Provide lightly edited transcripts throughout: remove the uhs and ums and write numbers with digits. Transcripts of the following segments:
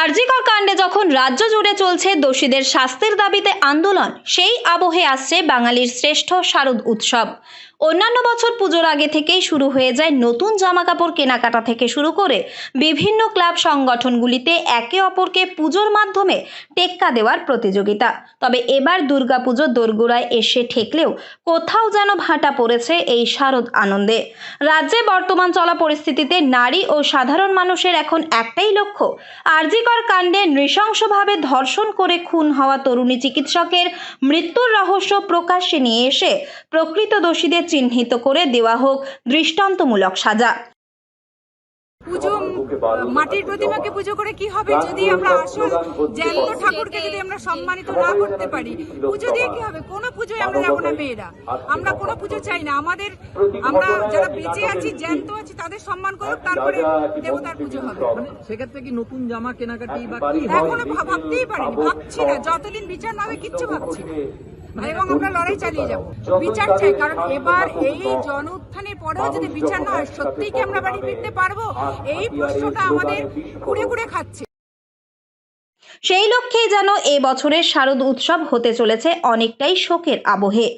আরজিকর কাণ্ডে যখন রাজ্য জুড়ে চলছে দোষীদের শাস্তির দাবিতে আন্দোলন, সেই আবহে আসছে বাঙালির শ্রেষ্ঠ শারদ উৎসব। অন্যান্য বছর পুজোর আগে থেকেই শুরু হয়ে যায় নতুন জামাকাপড় কেনাকাটা থেকে শুরু করে বিভিন্ন ক্লাব সংগঠনগুলিতে একে অপরকে পুজোর মাধ্যমে টেক্কা দেওয়ার প্রতিযোগিতা। তবে এবার দুর্গাপুজো দোরগোড়ায় এসে ঠেকলেও কোথাও যেন ভাটা পড়েছে এই শারদ আনন্দে। রাজ্যে বর্তমান চলা পরিস্থিতিতে নারী ও সাধারণ মানুষের এখন একটাই লক্ষ্য, আরজিকর কাণ্ডে নৃশংসভাবে ধর্ষণ করে খুন হওয়া তরুণী চিকিৎসকের মৃত্যুর রহস্য প্রকাশ্যে নিয়ে এসে প্রকৃত দোষীদের চিহ্নিত করে দেওয়া হোক দৃষ্টান্তমূলক সাজা। পুজো মাটির প্রতিমাকে পুজো করে কি হবে যদি আমরা আসল জ্যান্ত ঠাকুরকে যদি আমরা সম্মানিত না করতে পারি? পুজো দিয়ে কি হবে? কোনো পুজোয় আমরা যাবো না মেয়েরা, আমরা কোনো পুজো চাই না। আমরা যারা বেঁচে আছি, জ্যান্ত আছি, তাদের সম্মান করুক, তারপরে দেবতার পুজো হবে। সেক্ষেত্রে কি নতুন জামা কেনাকাটি বা কি এখনো ভাবতেই পারিনি, ভাবছি না, যতদিন বিচার না হবে কিচ্ছু ভাবছি না, এবং আমরা লড়াই চালিয়ে যাব। বিচার চাই, কারণ এবার এই জন উত্থানের পরেও যদি বিচার না হয়, সত্যিই কি আমরা বাড়ি ফিরতে পারবো? এই প্রশ্নটা আমাদের কুড়ে কুড়ে খাচ্ছে। সেই লক্ষ্যেই যেন এ বছরের শারদ উৎসব হতে চলেছে অনেকটাই শোকের আবহে।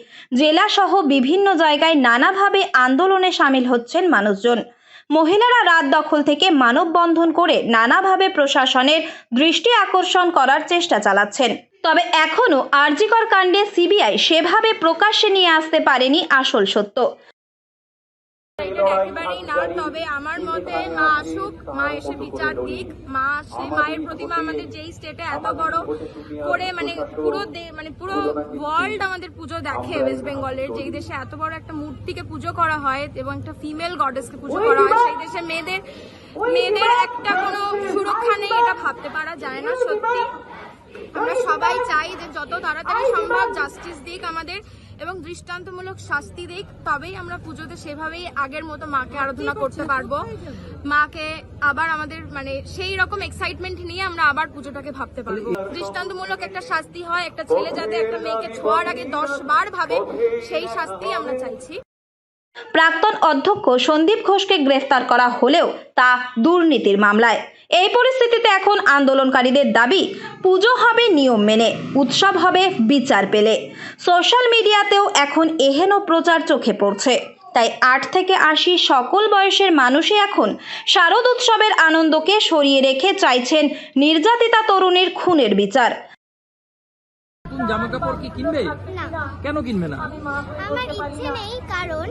জেলা সহ বিভিন্ন জায়গায় নানাভাবে আন্দোলনে সামিল হচ্ছেন মানুষজন। মহিলারা রাত দখল থেকে মানববন্ধন করে নানাভাবে প্রশাসনের দৃষ্টি আকর্ষণ করার চেষ্টা চালাচ্ছেন। তবে এখনো আরজিকর কাণ্ডে সিবিআই সেভাবে প্রকাশ্যে নিয়ে আসতে পারেনি আসল সত্য। একেবারেই না, তবে আমার মতে মা আসুক, মা এসে বিচার দিক। মা সেই মায়ের প্রতিমা আমাদের যেই স্টেটে এত বড় করে পুরো ওয়ার্ল্ড আমাদের পুজো দেখে, ওয়েস্ট বেঙ্গলের যেই দেশে এত বড় একটা মূর্তিকে পুজো করা হয় এবং একটা ফিমেল গডেসকে পুজো করা হয়, সেই দেশে মেয়েদের একটা কোনো সুরক্ষা নেই, এটা ভাবতে পারা যায় না। সত্যি আমরা সবাই চাই যে যত তাড়াতাড়ি সম্ভব জাস্টিস দিক আমাদের এবং দৃষ্টান্তমূলক শাস্তি দিক, তবেই আমরা পুজোতে সেভাবেই আগের মতো মাকে আরাধনা করতে পারবো। মাকে আবার আমাদের সেই রকম এক্সাইটমেন্ট নিয়ে আমরা আবার পুজোটাকে ভাবতে পারবো। দৃষ্টান্তমূলক একটা শাস্তি হয়, একটা ছেলে যাতে একটা মেয়েকে ছোঁয়ার আগে 10 বার ভাবে, সেই শাস্তি আমরা চাইছি। প্রাক্তন অধ্যক্ষ সন্দীপ ঘোষকে গ্রেফতার করা হলেও তা দুর্নীতির মামলায়। এই পরিস্থিতিতে এখন আন্দোলনকারীদের দাবি, পুজো হবে নিয়ম মেনে, উৎসব হবে বিচার পেলে। সোশ্যাল মিডিয়াতেও এখন এহেন প্রচার চোখে পড়ছে। তাই 8 থেকে 80 সকল বয়সের মানুষই এখন শারদ উৎসবের আনন্দকে সরিয়ে রেখে চাইছেন নির্যাতিতা তরুণীর খুনের বিচার। জামা কাপড় কি কিনবে? কেন কিনবে না? আমার ইচ্ছে নেই, কারণ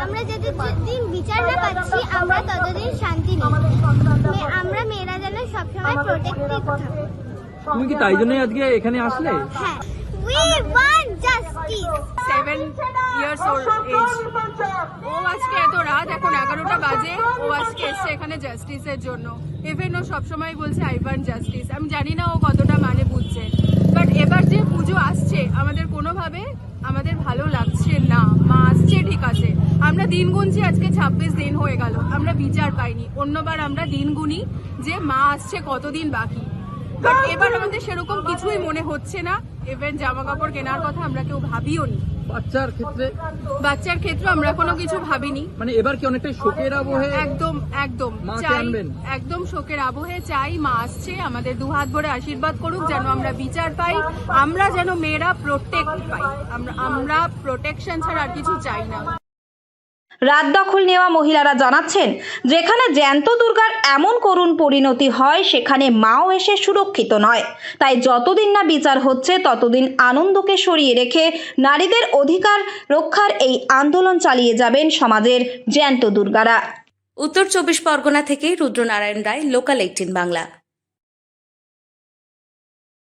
আমরা যতদিন বিচার না পাচ্ছি আমরা ততদিন শান্তি নেই। আমরা মেয়েরা যেন সবসময় প্রোটেক্টেড থাকি। তুমি কি তাই জন্যই আজকে এখানে আসলে? হ্যাঁ, we want justice. 7 years old age, ও আজকে এত রাত, এখন 11টা বাজে, ও আজকে এসছে এখানে জাস্টিসের জন্য। ইভেন ও সবসময় বলছে আই ওয়ান্ট জাস্টিস। আমি জানি না ও কতটা বুঝছে, বাট এবার যে পুজো আসছে আমাদের কোনোভাবে আমাদের ভালো লাগছে না। মা আসছে ঠিক আছে, আমরা দিন গুনছি, আজকে 26 দিন হয়ে গেল, আমরা বিচার পাইনি। অন্যবার আমরা দিন গুনি যে মা আসছে কতদিন বাকি, বাট এবার আমাদের সেরকম কিছুই মনে হচ্ছে না। ইভেন জামা কাপড় কেনার কথা আমরা কেউ ভাবিও নি। বাচ্চার ক্ষেত্রে আমরা কোনো কিছু ভাবিনি। এবার কি অনেকটাই শোকের আবহে? একদম চাই, একদম শোকের আবহে চাই। মা আসছে, আমাদের দুহাত ভরে আশীর্বাদ করুক যেন আমরা বিচার পাই, আমরা যেন মেয়েরা প্রোটেক্ট পাই। আমরা প্রোটেকশন ছাড়া আর কিছু চাই না। রাত দখল নেওয়া মহিলারা জানাচ্ছেন, যেখানে জ্যান্ত দুর্গার এমন করুণ পরিণতি হয় সেখানে মাও এসে সুরক্ষিত নয়। তাই যতদিন না বিচার হচ্ছে ততদিন আনন্দকে সরিয়ে রেখে নারীদের অধিকার রক্ষার এই আন্দোলন চালিয়ে যাবেন সমাজের জ্যান্ত দুর্গারা। উত্তর 24 পরগনা থেকে রুদ্রনারায়ণ রায়, লোকাল 18 বাংলা।